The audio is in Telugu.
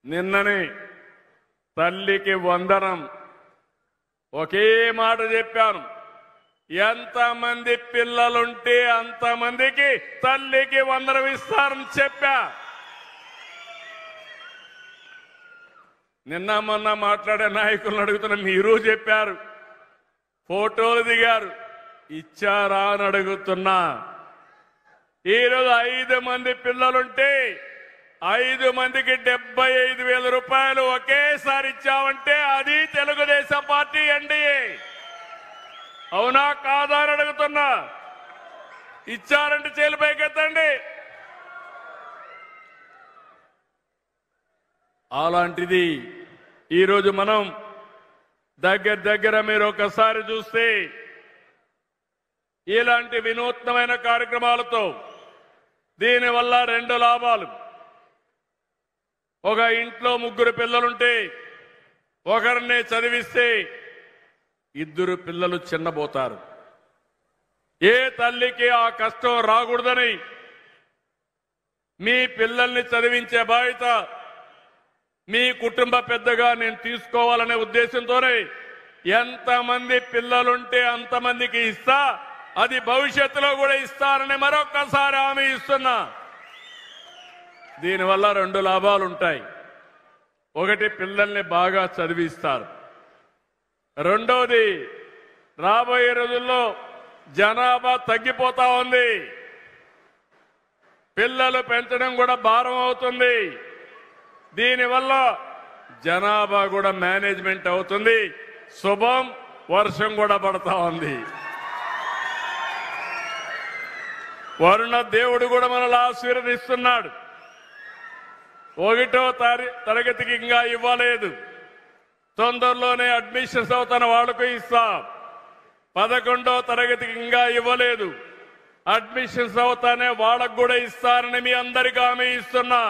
నిన్ననే తల్లికి వందనం ఒకే మాట చెప్పాను. ఎంతమంది పిల్లలుంటే అంతమందికి తల్లికి వందనం ఇస్తారని చెప్పా. నిన్న మొన్న మాట్లాడే నాయకులను అడుగుతున్న మీరు చెప్పారు, ఫోటోలు దిగారు, ఇచ్చారా అని అడుగుతున్నా. ఈరోజు 5 మంది పిల్లలుంటే 5 మందికి 75,000 రూపాయలు ఒకేసారి ఇచ్చామంటే అది తెలుగుదేశం పార్టీ ఎన్డీఏ. అవునా కాదా అని అడుగుతున్నా. ఇచ్చారంటే చేలు పైకెత్తండి. అలాంటిది ఈరోజు మనం దగ్గర మీరు ఒకసారి చూస్తే ఇలాంటి వినూత్నమైన కార్యక్రమాలతో దీనివల్ల 2 లాభాలు. ఒక ఇంట్లో 3 పిల్లలుంటే ఒకరిని చదివిస్తే 2 పిల్లలు చిన్నబోతారు. ఏ తల్లికి ఆ కష్టం రాకూడదని మీ పిల్లల్ని చదివించే బాధ్యత మీ కుటుంబ పెద్దగా నేను తీసుకోవాలనే ఉద్దేశంతోనే ఎంతమంది పిల్లలుంటే అంతమందికి ఇస్తా, అది భవిష్యత్తులో కూడా ఇస్తారని మరొక్కసారి హామీ ఇస్తున్నా. దీనివల్ల 2 లాభాలు ఉంటాయి. ఒకటి, పిల్లల్ని బాగా చదివిస్తారు. రెండోది, రాబోయే రోజుల్లో జనాభా తగ్గిపోతా ఉంది. పిల్లలు పెంచడం కూడా భారం అవుతుంది. దీనివల్ల జనాభా కూడా మేనేజ్మెంట్ అవుతుంది. శుభం, వర్షం కూడా పడతా ఉంది. వరుణ దేవుడు కూడా మనల్ని ఆశీర్వదిస్తున్నాడు. 1వ తరగతికి ఇంకా ఇవ్వలేదు, తొందరలోనే అడ్మిషన్స్ అవుతున్న వాళ్లకు ఇస్తాం. 11వ తరగతికి ఇంకా ఇవ్వలేదు, అడ్మిషన్స్ అవుతానే వాళ్ళకు కూడా ఇస్తారని మీ అందరికీ హామీ ఇస్తున్నా.